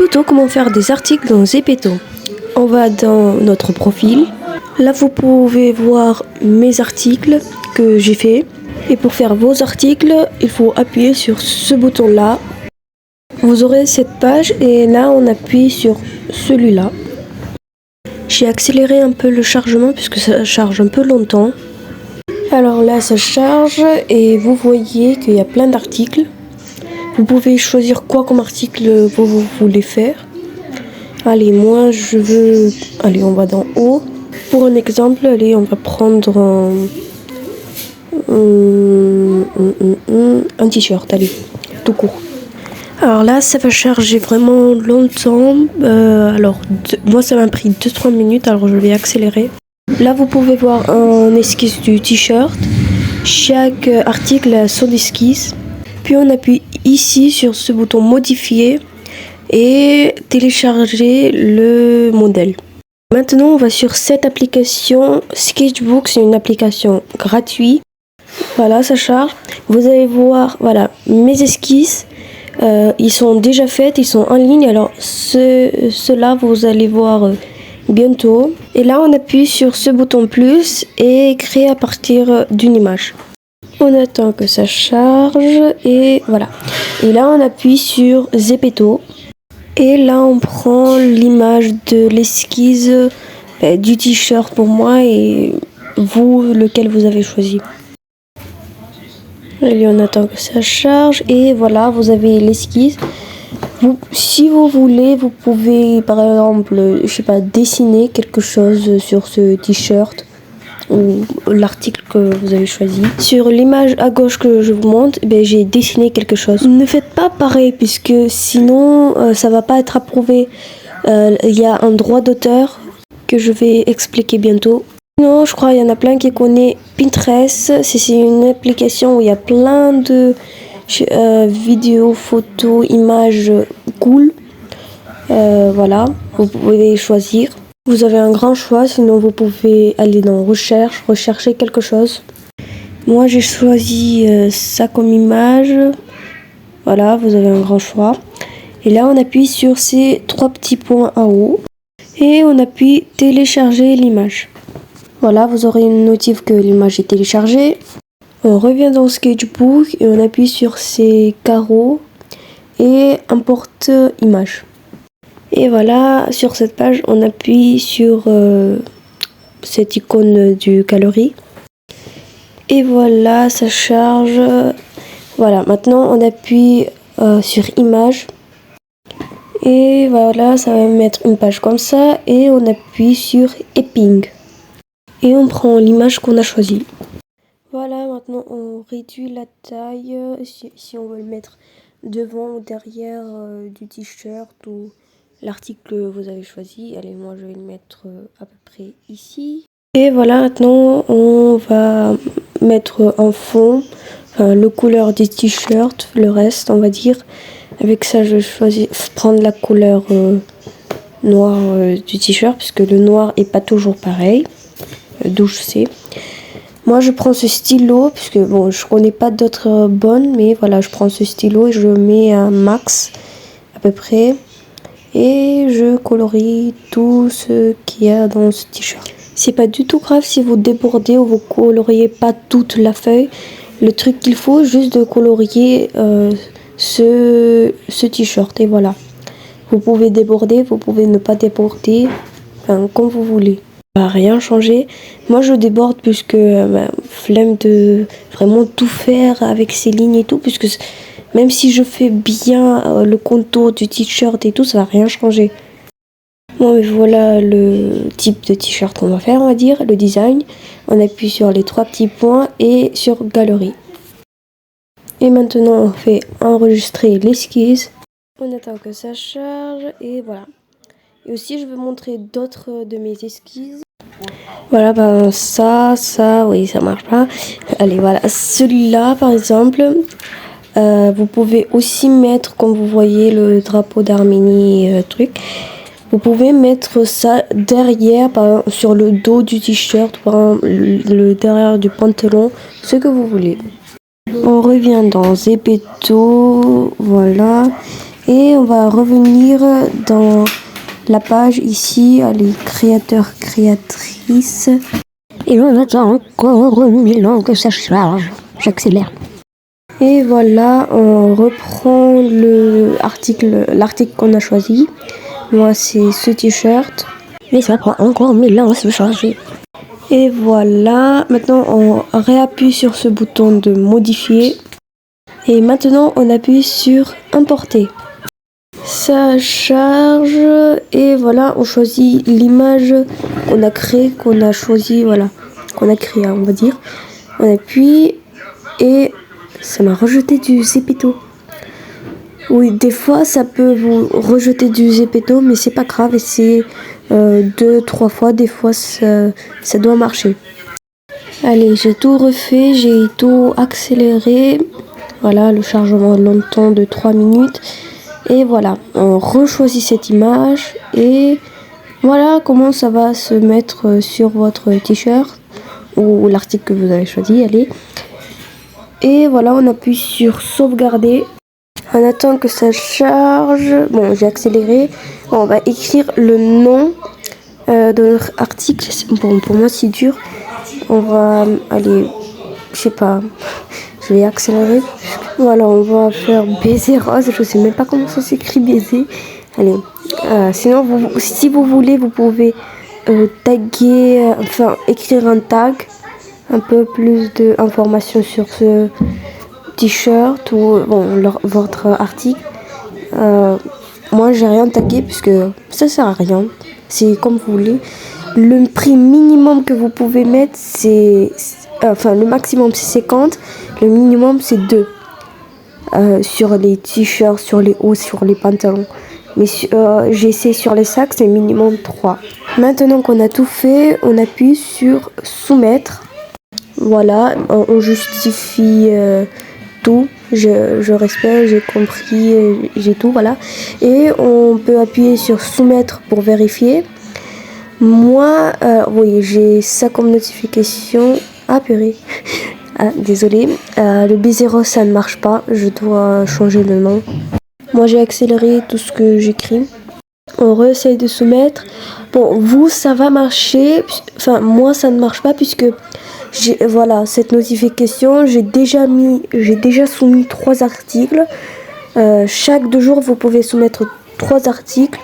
Tuto comment faire des articles dans Zepeto. On va dans notre profil. Là, vous pouvez voir mes articles que j'ai fait. Et pour faire vos articles, il faut appuyer sur ce bouton-là. Vous aurez cette page et là, on appuie sur celui-là. J'ai accéléré un peu le chargement puisque ça charge un peu longtemps. Alors là, ça charge et vous voyez qu'il y a plein d'articles. Vous pouvez choisir quoi comme article vous voulez faire. Allez, moi je veux... Allez, on va dans haut. Pour un exemple, allez, on va prendre un t-shirt, allez, tout court. Alors là, ça va charger vraiment longtemps. Moi ça m'a pris 2-3 minutes, alors je vais accélérer. Là, vous pouvez voir un esquisse du t-shirt. Chaque article a son esquisse. Puis on appuie ici sur ce bouton modifier et télécharger le modèle. Maintenant, on va sur cette application Sketchbook. C'est une application gratuite. Voilà, ça charge. Vous allez voir, voilà, mes esquisses. Ils sont déjà faits, ils sont en ligne. Alors, ceux-là, vous allez voir bientôt. Et là, on appuie sur ce bouton plus et créer à partir d'une image. On attend que ça charge et voilà. Et là, on appuie sur Zepeto. Et là, on prend l'image de l'esquisse du t-shirt pour moi et vous, lequel vous avez choisi. Et on attend que ça charge et voilà, vous avez l'esquisse. Si vous voulez, vous pouvez par exemple, je sais pas, dessiner quelque chose sur ce t-shirt ou l'article que vous avez choisi. Sur l'image à gauche que je vous montre, j'ai dessiné quelque chose. Ne faites pas pareil puisque sinon ça va pas être approuvé. Il y a un droit d'auteur que je vais expliquer bientôt. Non, je crois qu'il y en a plein qui connaissent Pinterest. C'est une application où il y a plein de vidéos, photos, images cool. Voilà, vous pouvez choisir. Vous avez un grand choix, sinon vous pouvez aller dans recherche, rechercher quelque chose. Moi j'ai choisi ça comme image. Voilà, vous avez un grand choix. Et là on appuie sur ces 3 petits points en haut. Et on appuie télécharger l'image. Voilà, vous aurez une notif que l'image est téléchargée. On revient dans Sketchbook et on appuie sur ces carreaux et importe image. Et voilà, sur cette page, on appuie sur cette icône du galerie. Et voilà, ça charge. Voilà, maintenant on appuie sur image. Et voilà, ça va mettre une page comme ça. Et on appuie sur Epping. Et on prend l'image qu'on a choisie. Voilà, maintenant on réduit la taille. Si on veut le mettre devant ou derrière du t-shirt ou l'article que vous avez choisi. Allez, moi je vais le mettre à peu près ici. Et voilà, maintenant on va mettre en fond le couleur des t-shirts, le reste on va dire. Avec ça je choisis prendre la couleur noire du t-shirt puisque le noir est pas toujours pareil, d'où je sais. Moi je prends ce stylo puisque bon je connais pas d'autres bonnes, mais voilà, je prends ce stylo et je mets un max à peu près. Et je colorie tout ce qu'il y a dans ce t-shirt. C'est pas du tout grave si vous débordez ou vous coloriez pas toute la feuille. Le truc qu'il faut, juste de colorier ce t-shirt. Et voilà. Vous pouvez déborder, vous pouvez ne pas déborder, comme vous voulez. Ça va rien changer. Moi je déborde puisque flemme de vraiment tout faire avec ces lignes et tout, puisque même si je fais bien le contour du t-shirt et tout, ça va rien changer. Bon, voilà le type de t-shirt qu'on va faire, on va dire, le design. On appuie sur les 3 petits points et sur galerie. Et maintenant, on fait enregistrer l'esquisse. On attend que ça charge et voilà. Et aussi, je vais montrer d'autres de mes esquisses. Voilà, ça, oui, ça marche pas. Allez, voilà, celui-là, par exemple. Vous pouvez aussi mettre, comme vous voyez, le drapeau d'Arménie, truc. Vous pouvez mettre ça derrière, par exemple, sur le dos du t-shirt, par exemple, le derrière du pantalon, ce que vous voulez. On revient dans Zepeto, voilà. Et on va revenir dans la page ici, les créateurs, créatrices. Et on attend encore 1000 ans que ça charge. J'accélère. Et voilà, on reprend l'article qu'on a choisi. Moi, c'est ce t-shirt. Mais ça prend encore 1000 ans à se charger. Et voilà, maintenant on réappuie sur ce bouton de modifier. Et maintenant on appuie sur importer. Ça charge et voilà, on choisit l'image qu'on a créée, qu'on a choisi, voilà, qu'on a créé, on va dire. On appuie et ça m'a rejeté du Zepeto. Oui, des fois ça peut vous rejeter du Zepeto, mais c'est pas grave, essayez 2-3 fois, des fois ça doit marcher. Allez, j'ai tout refait, j'ai tout accéléré. Voilà, le chargement longtemps de 3 minutes. Et voilà, on rechoisit cette image et voilà comment ça va se mettre sur votre t-shirt ou l'article que vous avez choisi. Allez. Et voilà, on appuie sur sauvegarder. On attend que ça charge. Bon, j'ai accéléré. Bon, on va écrire le nom de notre article. Bon, pour moi, c'est dur. On va aller, je sais pas, je vais accélérer. Voilà, on va faire baiser rose. Je sais même pas comment ça s'écrit baiser. Allez, sinon, si vous voulez, vous pouvez taguer, enfin, écrire un tag, un peu plus d'informations sur ce t-shirt ou bon, votre article. Moi, j'ai rien tagué puisque ça sert à rien. C'est comme vous voulez. Le prix minimum que vous pouvez mettre, c'est... Enfin, le maximum, c'est 50. Le minimum, c'est 2. Sur les t-shirts, sur les hauts, sur les pantalons. Mais j'ai essayé sur les sacs, c'est minimum 3. Maintenant qu'on a tout fait, on appuie sur soumettre. Voilà, on justifie tout. Je respecte, j'ai compris, j'ai tout, voilà. Et on peut appuyer sur soumettre pour vérifier. Moi, oui, j'ai ça comme notification. Ah, purée. Ah, désolé. Le B0, ça ne marche pas. Je dois changer le nom. Moi, j'ai accéléré tout ce que j'écris. On réessaye de soumettre. Bon, vous, ça va marcher. Enfin, moi, ça ne marche pas puisque voilà, cette notification, j'ai déjà soumis 3 articles. Chaque 2 jours, vous pouvez soumettre 3 articles.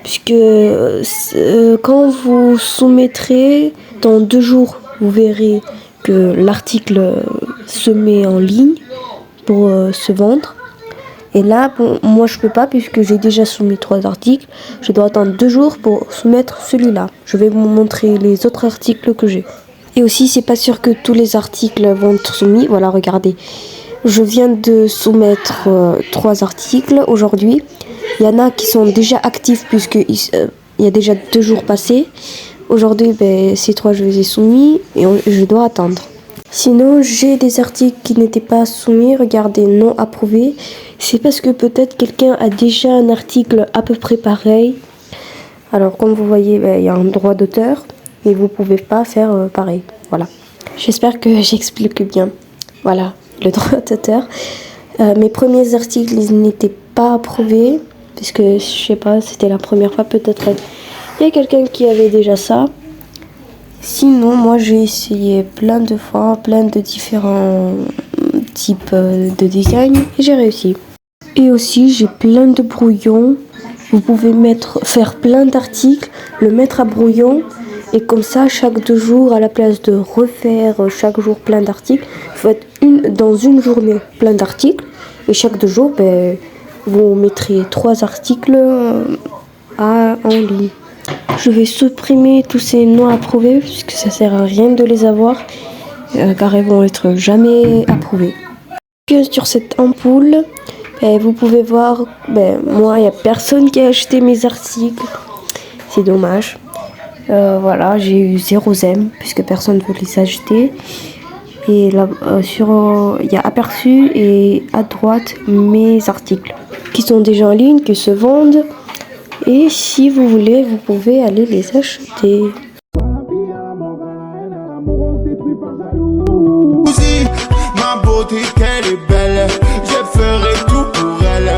Puisque quand vous soumettrez dans 2 jours, vous verrez que l'article se met en ligne pour se vendre. Et là, bon, moi je peux pas puisque j'ai déjà soumis 3 articles. Je dois attendre 2 jours pour soumettre celui-là. Je vais vous montrer les autres articles que j'ai. Et aussi, c'est pas sûr que tous les articles vont être soumis. Voilà, regardez. Je viens de soumettre 3 articles aujourd'hui. Il y en a qui sont déjà actifs puisqu'il y a déjà 2 jours passés. Aujourd'hui, ces 3, je les ai soumis et je dois attendre. Sinon, j'ai des articles qui n'étaient pas soumis. Regardez, non approuvé. C'est parce que peut-être quelqu'un a déjà un article à peu près pareil. Alors, comme vous voyez, il y a un droit d'auteur et vous ne pouvez pas faire pareil. Voilà. J'espère que j'explique bien. Voilà, le droit d'auteur. Mes premiers articles, ils n'étaient pas approuvés. Puisque, je sais pas, c'était la première fois. Peut-être il y a quelqu'un qui avait déjà ça. Sinon, moi, j'ai essayé plein de fois, plein de différents types de design et j'ai réussi. Et aussi, j'ai plein de brouillons. Vous pouvez faire plein d'articles, le mettre à brouillon et comme ça, chaque 2 jours, à la place de refaire chaque jour plein d'articles, vous faites dans une journée plein d'articles et chaque 2 jours, vous mettrez 3 articles en ligne. Je vais supprimer tous ces non approuvés puisque ça sert à rien de les avoir car ils vont être jamais approuvés. Sur cette ampoule, vous pouvez voir, moi il n'y a personne qui a acheté mes articles. C'est dommage. Voilà, j'ai eu 0 j'aime puisque personne ne veut les acheter. Et là, il y a aperçu et à droite mes articles qui sont déjà en ligne, qui se vendent. Et si vous voulez, vous pouvez aller les acheter. Ma beauté, qu'elle est belle, je ferai tout pour elle.